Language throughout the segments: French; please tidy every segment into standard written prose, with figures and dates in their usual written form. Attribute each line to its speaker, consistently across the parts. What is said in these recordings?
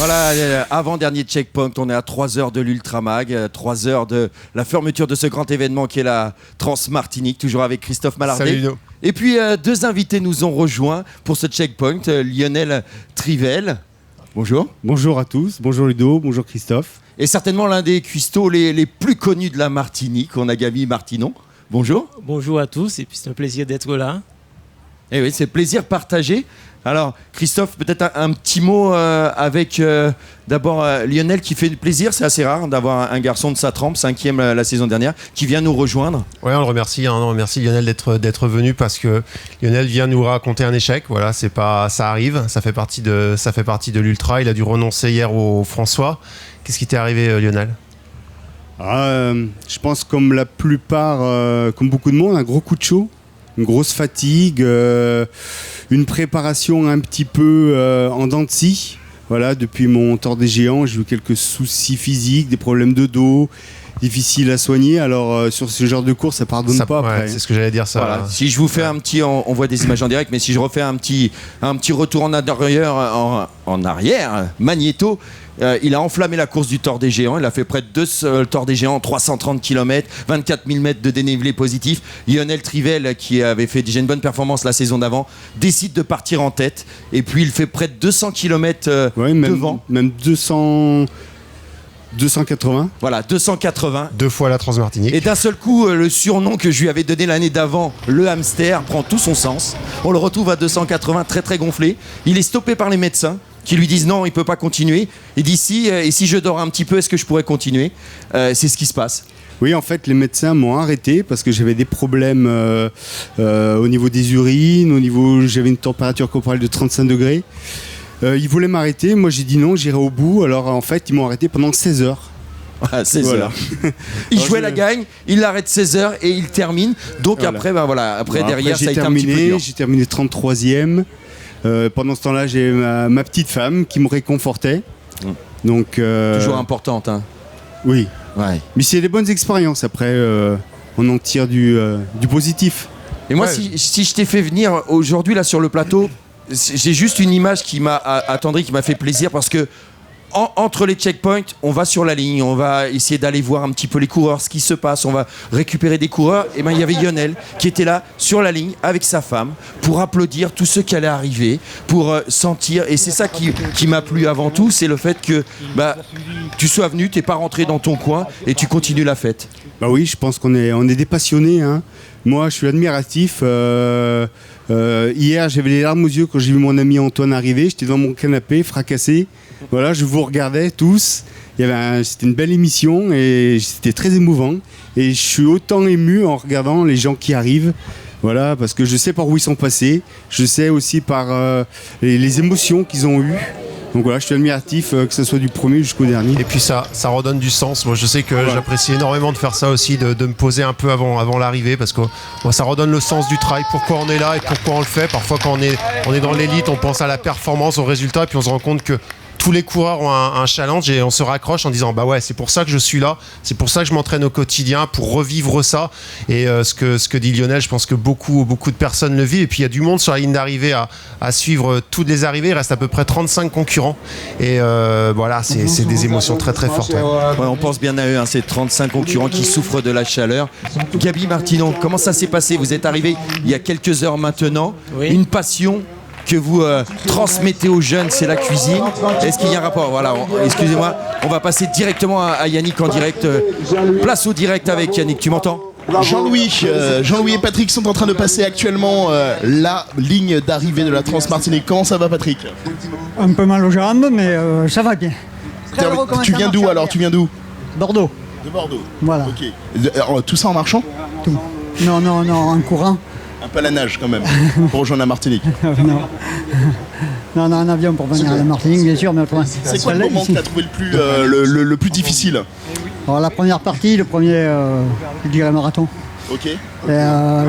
Speaker 1: Voilà, avant-dernier checkpoint, on est à 3 heures de l'Ultramag, 3 heures de la fermeture de ce grand événement qui est la Transmartinique, toujours avec Christophe Mallardet.
Speaker 2: Salut Ludo.
Speaker 1: Et puis deux invités nous ont rejoints pour ce checkpoint, Lionel Trivel. Bonjour.
Speaker 3: Bonjour à tous, bonjour Ludo, bonjour Christophe.
Speaker 1: Et certainement l'un des cuistots les plus connus de la Martinique, on a Gaby Martinon. Bonjour.
Speaker 4: Bonjour à tous, et puis c'est un plaisir d'être là.
Speaker 1: Eh oui, c'est plaisir partagé. Alors, Christophe, peut-être un petit mot avec d'abord Lionel qui fait du plaisir. C'est assez rare d'avoir un garçon de sa trempe, 5e la saison dernière, qui vient nous rejoindre.
Speaker 2: Ouais, on le remercie. On remercie Lionel d'être venu parce que Lionel vient nous raconter un échec. Voilà, c'est pas, ça arrive. Ça fait partie de l'ultra. Il a dû renoncer hier au François. Qu'est-ce qui t'est arrivé, Lionel ?
Speaker 3: Je pense comme la plupart, comme beaucoup de monde, un gros coup de chaud. Une grosse fatigue, une préparation un petit peu en dents de scie. Voilà, depuis mon tort des géants, j'ai eu quelques soucis physiques, des problèmes de dos, difficiles à soigner. Alors sur ce genre de course, ça pardonne pas.
Speaker 2: Ouais,
Speaker 3: après.
Speaker 2: c'est ce que j'allais dire. Ça.
Speaker 1: Voilà. Si je vous fais un petit, on voit des images en direct, mais si je refais un petit retour en arrière, Magnéto. Il a enflammé la course du Tort des Géants. Il a fait près de 2 Tort des Géants, 330 km, 24 000 mètres de dénivelé positif. Lionel Trivel, qui avait fait déjà une bonne performance la saison d'avant, décide de partir en tête. Et puis il fait près de 200 km devant.
Speaker 3: Même 280.
Speaker 1: Voilà, 280.
Speaker 2: 2 fois la Transmartinique.
Speaker 1: Et d'un seul coup, le surnom que je lui avais donné l'année d'avant, le hamster, prend tout son sens. On le retrouve à 280, très très gonflé. Il est stoppé par les médecins qui lui disent non, il ne peut pas continuer. Il dit si, et si je dors un petit peu, est-ce que je pourrais continuer ? C'est ce qui se passe.
Speaker 3: Oui, en fait, les médecins m'ont arrêté parce que j'avais des problèmes au niveau des urines, j'avais une température corporelle de 35 degrés. Ils voulaient m'arrêter, moi j'ai dit non, j'irai au bout. Alors en fait, ils m'ont arrêté pendant 16 heures.
Speaker 1: 16 heures. Il jouait la gagne, il l'arrête 16 heures et il termine. Donc voilà. Après derrière, ça a été un petit peu dur.
Speaker 3: J'ai terminé 33e. Pendant ce temps-là, j'ai ma petite femme qui me réconfortait. Donc,
Speaker 1: toujours importante. Hein.
Speaker 3: Oui.
Speaker 1: Ouais.
Speaker 3: Mais c'est des bonnes expériences. Après, on en tire du positif.
Speaker 1: Et moi, si je t'ai fait venir aujourd'hui là sur le plateau, j'ai juste une image qui m'a attendri, qui m'a fait plaisir parce que entre les checkpoints, on va sur la ligne, on va essayer d'aller voir un petit peu les coureurs, ce qui se passe, on va récupérer des coureurs. Et ben il y avait Lionel qui était là sur la ligne avec sa femme pour applaudir tous ceux qui allaient arriver, pour sentir. Et c'est ça qui m'a plu avant tout, c'est le fait que tu sois venu, t'es pas rentré dans ton coin et tu continues la fête.
Speaker 3: Bah oui, je pense qu'on est des passionnés. Hein. Moi, je suis admiratif. Hier, j'avais les larmes aux yeux quand j'ai vu mon ami Antoine arriver. J'étais dans mon canapé, fracassé. Voilà, je vous regardais tous. C'était une belle émission et c'était très émouvant. Et je suis autant ému en regardant les gens qui arrivent. Voilà, parce que je sais par où ils sont passés. Je sais aussi par les émotions qu'ils ont eues. Donc voilà, je suis admiratif que ce soit du premier jusqu'au dernier.
Speaker 2: Et puis ça redonne du sens. Moi, je sais que j'apprécie énormément de faire ça aussi, de me poser un peu avant l'arrivée, parce que ça redonne le sens du travail. Pourquoi on est là et pourquoi on le fait. Parfois, quand on est dans l'élite, on pense à la performance, au résultat, et puis on se rend compte que tous les coureurs ont un challenge et on se raccroche en disant bah ouais, c'est pour ça que je suis là, c'est pour ça que je m'entraîne au quotidien pour revivre ça. Et ce que dit Lionel, je pense que beaucoup de personnes le vivent. Et puis il y a du monde sur la ligne d'arrivée à suivre toutes les arrivées. Il reste à peu près 35 concurrents et voilà, c'est des émotions très très fortes.
Speaker 1: Ouais, on pense bien à eux, hein, ces 35 concurrents qui souffrent de la chaleur. Gaby Martinon, comment ça s'est passé ? Vous êtes arrivé il y a quelques heures maintenant. Oui. Une passion que vous transmettez aux jeunes, c'est la cuisine. Est-ce qu'il y a un rapport ? Voilà, excusez-moi, on va passer directement à Yannick en direct. Place au direct avec Yannick, tu m'entends ?
Speaker 5: Jean-Louis et Patrick sont en train de passer actuellement la ligne d'arrivée de la Transmartinique. Comment ça va, Patrick ?
Speaker 6: Un peu mal aux jambes, mais ça va bien.
Speaker 5: Tu viens d'où alors ? Tu viens d'où ?
Speaker 6: Bordeaux.
Speaker 5: De Bordeaux.
Speaker 6: Voilà.
Speaker 5: Ok. Alors, tout ça en marchant ?
Speaker 6: Tout. Non, en courant.
Speaker 5: Un peu à la nage quand même, pour rejoindre la Martinique.
Speaker 6: Non, en avion pour venir à la Martinique, bien sûr, mais autrement.
Speaker 5: C'est quoi le moment que tu as trouvé le plus difficile ?
Speaker 6: Alors la première partie, le premier, je dirais marathon.
Speaker 5: Ok.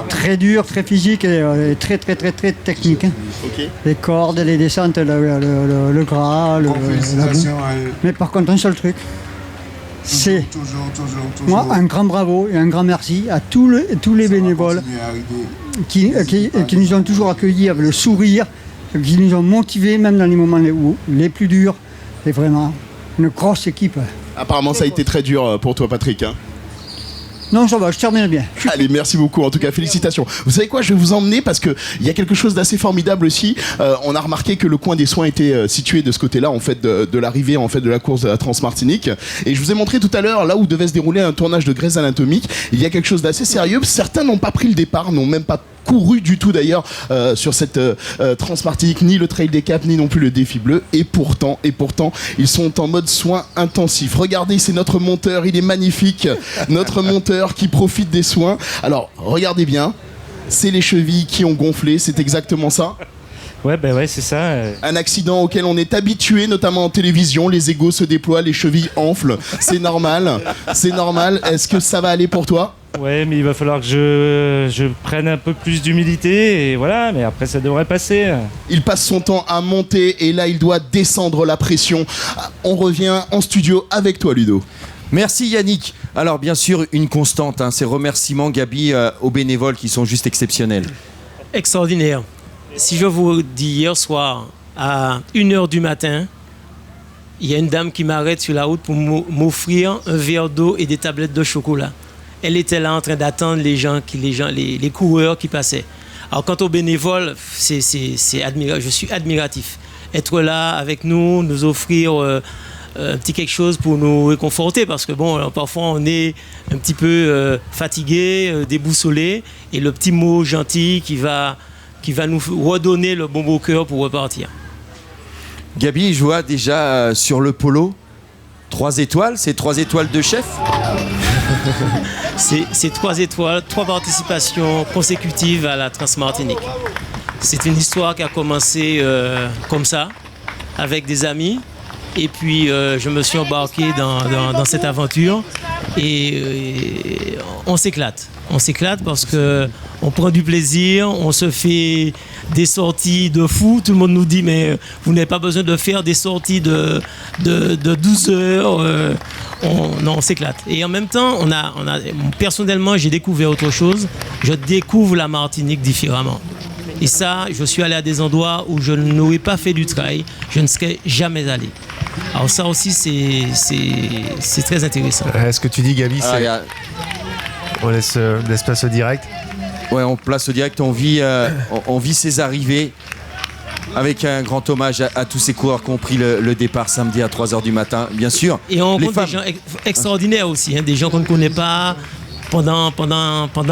Speaker 6: Très dur, très physique et très technique. Hein.
Speaker 5: Ok.
Speaker 6: Les cordes, les descentes, le gras, la boue. Mais par contre, un seul truc, c'est moi un grand bravo et un grand merci à tous les bénévoles qui nous ont toujours accueillis avec le sourire, qui nous ont motivés même dans les moments les plus durs. C'est vraiment une grosse équipe.
Speaker 5: Apparemment, ça a été très dur pour toi, Patrick. Hein.
Speaker 6: Non, ça va, je termine bien.
Speaker 5: Allez, merci beaucoup. En tout cas, félicitations. Vous savez quoi, je vais vous emmener parce qu'il y a quelque chose d'assez formidable aussi. On a remarqué que le coin des soins était situé de ce côté-là, en fait, de l'arrivée en fait, de la course de la Transmartinique. Et je vous ai montré tout à l'heure, là où devait se dérouler un tournage de Grey's Anatomy, il y a quelque chose d'assez sérieux. Certains n'ont pas pris le départ, n'ont même pas couru du tout d'ailleurs sur cette Transmartinique, ni le Trail des Caps, ni non plus le Défi Bleu. Et pourtant, ils sont en mode soins intensifs. Regardez, c'est notre monteur, il est magnifique. Notre monteur qui profite des soins. Alors, regardez bien, c'est les chevilles qui ont gonflé, c'est exactement ça.
Speaker 7: Ouais, c'est ça.
Speaker 5: Un accident auquel on est habitué, notamment en télévision. Les égos se déploient, les chevilles enflent. C'est normal. C'est normal. Est-ce que ça va aller pour toi ?
Speaker 7: Ouais, mais il va falloir que je prenne un peu plus d'humilité et voilà, mais après ça devrait passer.
Speaker 5: Il passe son temps à monter et là il doit descendre la pression. On revient en studio avec toi, Ludo.
Speaker 1: Merci Yannick. Alors bien sûr, une constante, ces remerciements, Gabi, aux bénévoles qui sont juste exceptionnels.
Speaker 4: Extraordinaire. Si je vous dis hier soir, à 1h du matin, il y a une dame qui m'arrête sur la route pour m'offrir un verre d'eau et des tablettes de chocolat. Elle était là en train d'attendre les coureurs qui passaient. Alors quant aux bénévoles, c'est je suis admiratif. Être là avec nous, nous offrir un petit quelque chose pour nous réconforter, parce que bon, parfois on est un petit peu fatigué, déboussolé, et le petit mot gentil qui va nous redonner le bon au cœur pour repartir.
Speaker 1: Gabi, je vois déjà sur le polo 3 étoiles, c'est 3 étoiles de chef.
Speaker 4: C'est 3 étoiles, 3 participations consécutives à la Transmartinique. C'est une histoire qui a commencé comme ça, avec des amis. Et puis je me suis embarqué dans cette aventure et on s'éclate. On s'éclate parce qu'on prend du plaisir, on se fait des sorties de fou. Tout le monde nous dit mais vous n'avez pas besoin de faire des sorties de 12 heures. On s'éclate. Et en même temps, personnellement, j'ai découvert autre chose. Je découvre la Martinique différemment. Et ça, je suis allé à des endroits où je n'aurais pas fait du trail. Je ne serais jamais allé. Alors ça aussi, c'est très intéressant.
Speaker 2: Est-ce que tu dis, Gabi, on laisse place au direct?
Speaker 1: Ouais, on place au direct, on vit ces arrivées avec un grand hommage à tous ces coureurs qui ont pris le départ samedi à 3h du matin, bien sûr.
Speaker 4: Et on rencontre des gens extraordinaires aussi, des gens qu'on ne connaît pas pendant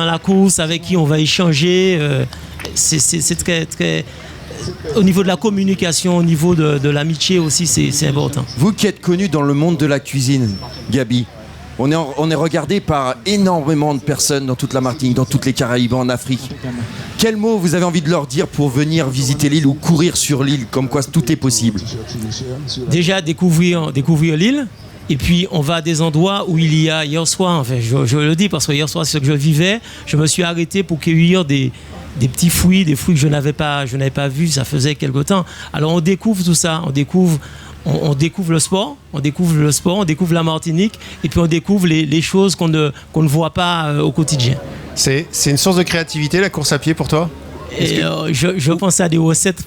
Speaker 4: la course, avec qui on va échanger. C'est très, très... Au niveau de la communication, au niveau de l'amitié aussi, c'est important.
Speaker 1: Vous qui êtes connu dans le monde de la cuisine, Gabi, on est regardé par énormément de personnes dans toute la Martinique, dans toutes les Caraïbes, en Afrique. Quel mot vous avez envie de leur dire pour venir visiter l'île ou courir sur l'île, comme quoi tout est possible?
Speaker 4: Déjà découvrir l'île. Et puis on va à des endroits où il y a, hier soir, enfin je le dis parce que hier soir c'est ce que je vivais, je me suis arrêté pour cueillir des petits fruits, des fruits que je n'avais pas vus, ça faisait quelque temps. Alors on découvre tout ça, on découvre le sport, on découvre la Martinique, et puis on découvre les choses qu'on ne voit pas au quotidien.
Speaker 2: C'est une source de créativité, la course à pied, pour toi?
Speaker 4: Et je pense à des recettes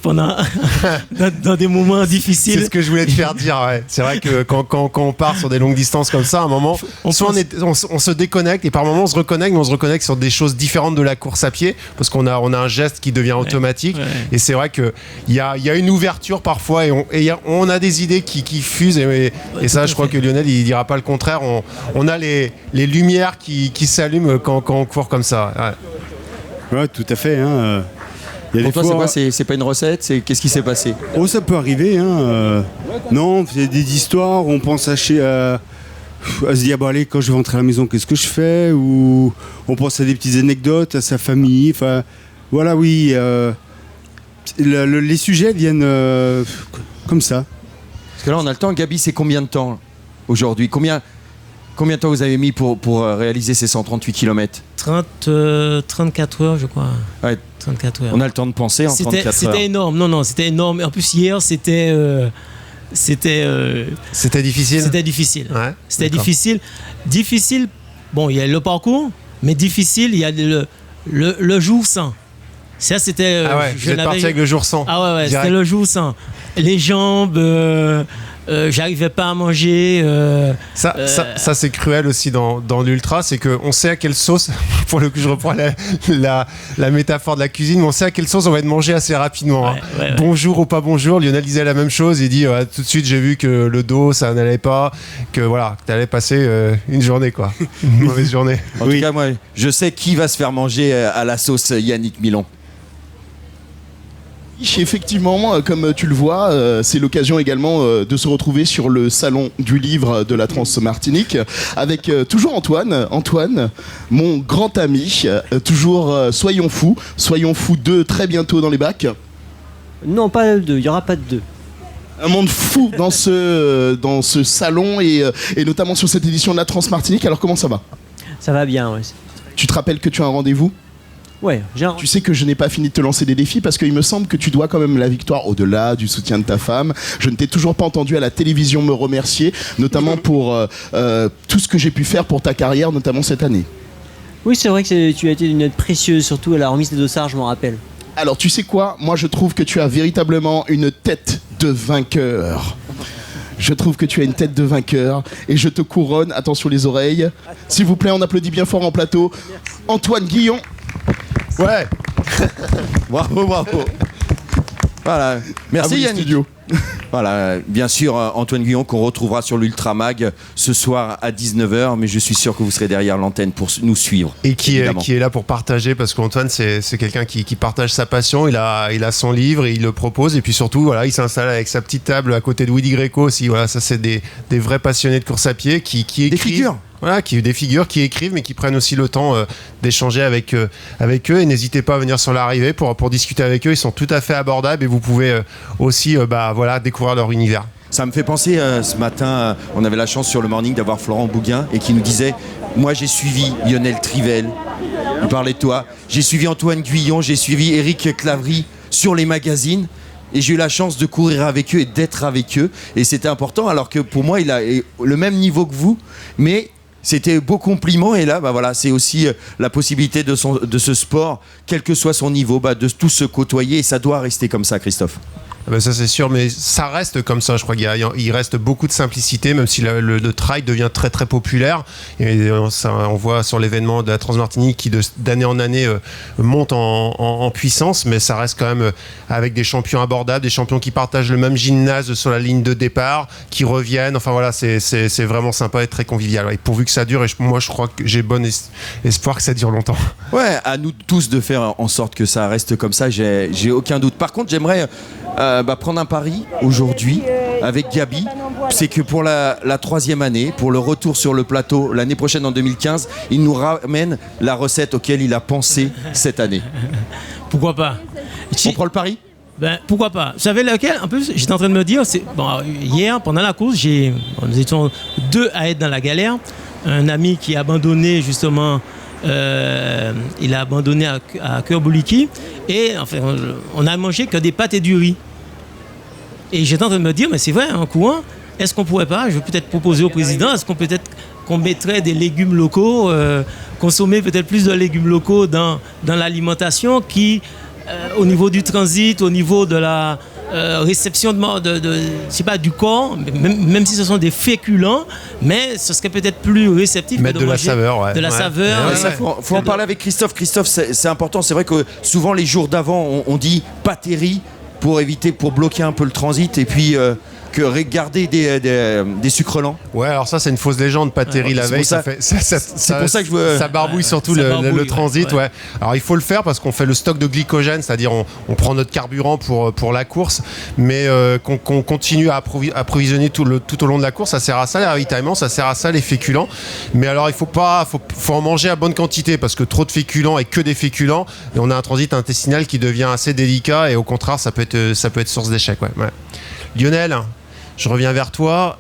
Speaker 4: dans des moments difficiles.
Speaker 2: C'est ce que je voulais te faire dire, ouais. C'est vrai que quand on part sur des longues distances comme ça, à un moment, on se déconnecte, et par moments on se reconnecte, mais on se reconnecte sur des choses différentes de la course à pied, parce qu'on a un geste qui devient automatique. Ouais. Et c'est vrai qu'il y a une ouverture parfois, et on a des idées qui fusent, et ça, je crois que Lionel, il dira pas le contraire. On a les lumières qui s'allument quand on court comme ça.
Speaker 3: Ouais, tout à fait.
Speaker 1: Pour toi, c'est quoi? C'est pas une recette? Qu'est-ce qui s'est passé?
Speaker 3: Oh, ça peut arriver. Non, c'est des histoires. On pense à se dire, bon, allez, quand je vais rentrer à la maison, qu'est-ce que je fais? Ou on pense à des petites anecdotes, à sa famille. Enfin, voilà, oui. Les sujets viennent comme ça.
Speaker 1: Parce que là, on a le temps. Gabi, c'est combien de temps aujourd'hui? Combien de temps vous avez mis pour réaliser ces 138 km?
Speaker 4: 34 heures, je crois.
Speaker 1: Ouais.
Speaker 4: 34 heures.
Speaker 1: On a le temps de penser en 34 heures.
Speaker 4: C'était énorme. Non, c'était énorme. En plus, hier, c'était difficile. C'était difficile.
Speaker 2: Ouais,
Speaker 4: c'était difficile. Difficile. Bon, il y a le parcours, mais difficile, il y a le jour sans. Ça, c'était.
Speaker 2: Vous êtes parti avec le jour sans.
Speaker 4: Ah ouais, c'était le jour sans. Les jambes. j'arrivais pas à manger.
Speaker 2: Ça c'est cruel aussi dans l'ultra, c'est qu'on sait à quelle sauce, pour le coup je reprends la métaphore de la cuisine, mais on sait à quelle sauce on va être mangé assez rapidement.
Speaker 4: Ouais.
Speaker 2: Bonjour ou pas bonjour, Lionel disait la même chose, il dit tout de suite j'ai vu que le dos ça n'allait pas, que voilà, que t'allais passer une journée quoi, une mauvaise journée.
Speaker 1: En tout cas, moi, je sais qui va se faire manger à la sauce Yannick Milon.
Speaker 5: Effectivement, comme tu le vois, c'est l'occasion également de se retrouver sur le salon du livre de la Trans-Martinique avec toujours Antoine, mon grand ami, toujours Soyons Fous 2 très bientôt dans les bacs.
Speaker 8: Non, pas le 2, il n'y aura pas de 2.
Speaker 5: Un monde fou dans ce salon et notamment sur cette édition de la Trans-Martinique. Alors comment ça va ?
Speaker 8: Ça va bien, ouais.
Speaker 5: Tu te rappelles que tu as un rendez-vous ?
Speaker 8: Ouais,
Speaker 5: Tu sais que je n'ai pas fini de te lancer des défis parce qu'il me semble que tu dois quand même la victoire au-delà du soutien de ta femme. Je ne t'ai toujours pas entendu à la télévision me remercier, notamment pour tout ce que j'ai pu faire pour ta carrière, notamment cette année.
Speaker 8: Oui, c'est vrai que tu as été d'une aide précieuse, surtout à la remise des dossards, je m'en rappelle.
Speaker 5: Alors tu sais quoi ? Moi je trouve que tu as véritablement une tête de vainqueur. Je trouve que tu as une tête de vainqueur et je te couronne, attention les oreilles. S'il vous plaît, on applaudit bien fort en plateau. Antoine Guillon.
Speaker 2: Ouais.
Speaker 1: Bravo. Voilà. Merci Yannick.
Speaker 5: Studio.
Speaker 1: Voilà, bien sûr, Antoine Guillon qu'on retrouvera sur l'Ultra Mag ce soir à 19h, mais je suis sûr que vous serez derrière l'antenne pour nous suivre.
Speaker 2: Et qui est là pour partager, parce qu'Antoine c'est quelqu'un qui partage sa passion, il a son livre et il le propose, et puis surtout voilà, il s'installe avec sa petite table à côté de Woody Greco aussi, voilà, ça c'est des vrais passionnés de course à pied qui écrivent.
Speaker 1: Des figures.
Speaker 2: Voilà, des figures qui écrivent mais qui prennent aussi le temps d'échanger avec eux, et n'hésitez pas à venir sur l'arrivée pour discuter avec eux, ils sont tout à fait abordables et vous pouvez aussi découvrir leur univers.
Speaker 1: Ça me fait penser, ce matin, on avait la chance sur le morning d'avoir Florent Bouguin et qui nous disait « Moi j'ai suivi Lionel Trivel, il parlait de toi, j'ai suivi Antoine Guillon, j'ai suivi Eric Claverie sur les magazines et j'ai eu la chance de courir avec eux et d'être avec eux et c'était important alors que pour moi il a le même niveau que vous, mais... C'était beau compliment et là, c'est aussi la possibilité de ce sport, quel que soit son niveau, de tous se côtoyer et ça doit rester comme ça, Christophe.
Speaker 2: Ça c'est sûr, mais ça reste comme ça. Je crois qu'il reste beaucoup de simplicité, même si le trail devient très très populaire. Et on voit sur l'événement de la Trans-Martinique qui d'année en année monte en puissance, mais ça reste quand même avec des champions abordables, des champions qui partagent le même gymnase sur la ligne de départ, qui reviennent. Enfin voilà, c'est vraiment sympa et très convivial. Et pourvu que ça dure, et moi je crois que j'ai bon espoir que ça dure longtemps.
Speaker 1: Ouais, à nous tous de faire en sorte que ça reste comme ça. J'ai aucun doute. Par contre, j'aimerais prendre un pari aujourd'hui avec Gabi, c'est que pour la 3e année, pour le retour sur le plateau l'année prochaine en 2015, il nous ramène la recette auquel il a pensé cette année.
Speaker 4: Pourquoi pas ?
Speaker 1: On prend le pari ?
Speaker 4: Pourquoi pas ? Vous savez lequel ? En plus, j'étais en train de me dire, hier, pendant la course, nous étions 2 à être dans la galère. Un ami qui a abandonné justement... il a abandonné à Cœur-Bouliki et enfin, on a mangé que des pâtes et du riz. Et j'étais en train de me dire, mais c'est vrai, en courant, est-ce qu'on pourrait pas, je vais peut-être proposer au président, est-ce qu'on mettrait des légumes locaux, consommer peut-être plus de légumes locaux dans l'alimentation qui, au niveau du transit, au niveau de la réception du corps, même si ce sont des féculents, mais ce serait peut-être plus réceptif
Speaker 2: mettre de la saveur, ouais.
Speaker 4: De la saveur.
Speaker 1: Faut en parler avec Christophe. Christophe, c'est important. C'est vrai que souvent les jours d'avant, on dit pâtes et riz pour bloquer un peu le transit et puis que garder des sucres lents.
Speaker 2: Ouais, alors ça c'est une fausse légende, pâtes et riz la veille, c'est
Speaker 1: pour ça que je veux...
Speaker 2: ça barbouille surtout le transit. Ouais. Alors il faut le faire parce qu'on fait le stock de glycogène, c'est-à-dire on prend notre carburant pour la course, mais qu'on continue à approvisionner tout au long de la course, ça sert à ça les ravitaillements, ça sert à ça les féculents. Mais alors il faut en manger à bonne quantité parce que trop de féculents et que des féculents, et on a un transit intestinal qui devient assez délicat et au contraire ça peut être source d'échec. Ouais. Lionel, je reviens vers toi.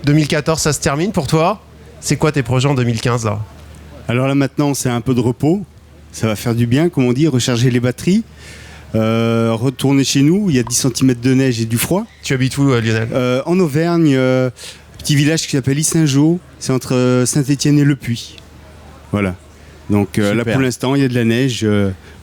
Speaker 2: 2014, ça se termine pour toi. C'est quoi tes projets en 2015 là ?
Speaker 3: Alors là maintenant, c'est un peu de repos. Ça va faire du bien, comme on dit, recharger les batteries. Retourner chez nous, il y a 10 cm de neige et du froid.
Speaker 2: Tu habites où Lionel ?
Speaker 3: En Auvergne, petit village qui s'appelle Issingeau. C'est entre Saint-Étienne et Le Puy. Voilà. Donc là pour l'instant, il y a de la neige,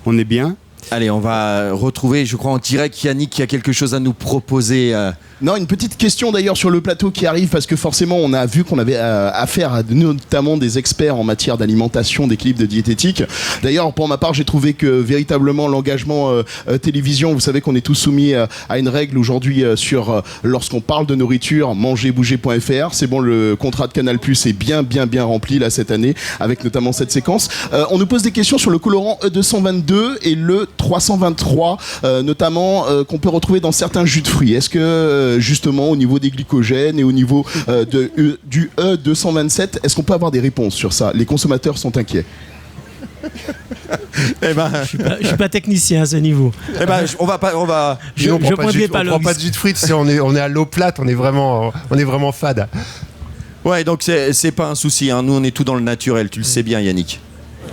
Speaker 3: on est bien.
Speaker 1: Allez, on va retrouver, je crois, en direct Yannick qui a quelque chose à nous proposer.
Speaker 5: Non, une petite question d'ailleurs sur le plateau qui arrive, parce que forcément on a vu qu'on avait affaire à notamment des experts en matière d'alimentation, d'équilibre, de diététique. D'ailleurs, pour ma part, j'ai trouvé que véritablement l'engagement télévision, vous savez qu'on est tous soumis à une règle aujourd'hui sur lorsqu'on parle de nourriture, mangerbouger.fr. C'est bon, le contrat de Canal+ est bien rempli là cette année, avec notamment cette séquence. On nous pose des questions sur le colorant E222 et le 323, notamment qu'on peut retrouver dans certains jus de fruits. Est-ce que justement au niveau des glycogènes et au niveau du E227, est-ce qu'on peut avoir des réponses sur ça? Les consommateurs sont inquiets.
Speaker 1: Eh ben,
Speaker 4: je suis pas technicien à ce niveau.
Speaker 1: Eh ben, on va.
Speaker 2: On prend pas de jus de fruits, on est à l'eau plate, on est vraiment fade.
Speaker 1: Ouais, donc c'est pas un souci, hein. Nous on est tout dans le naturel, tu le sais bien Yannick.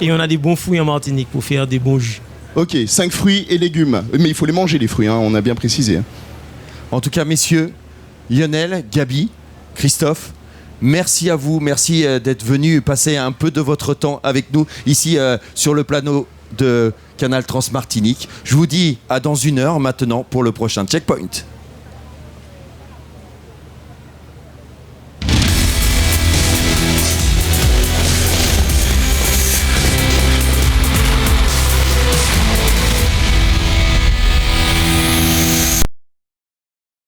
Speaker 4: Et on a des bons fruits en Martinique pour faire des bons jus.
Speaker 5: Ok, 5 fruits et légumes. Mais il faut les manger les fruits, hein, on a bien précisé.
Speaker 1: En tout cas, messieurs, Lionel, Gabi, Christophe, merci à vous, merci d'être venus passer un peu de votre temps avec nous ici sur le plateau de Canal Trans Martinique. Je vous dis à dans 1 heure maintenant pour le prochain Checkpoint.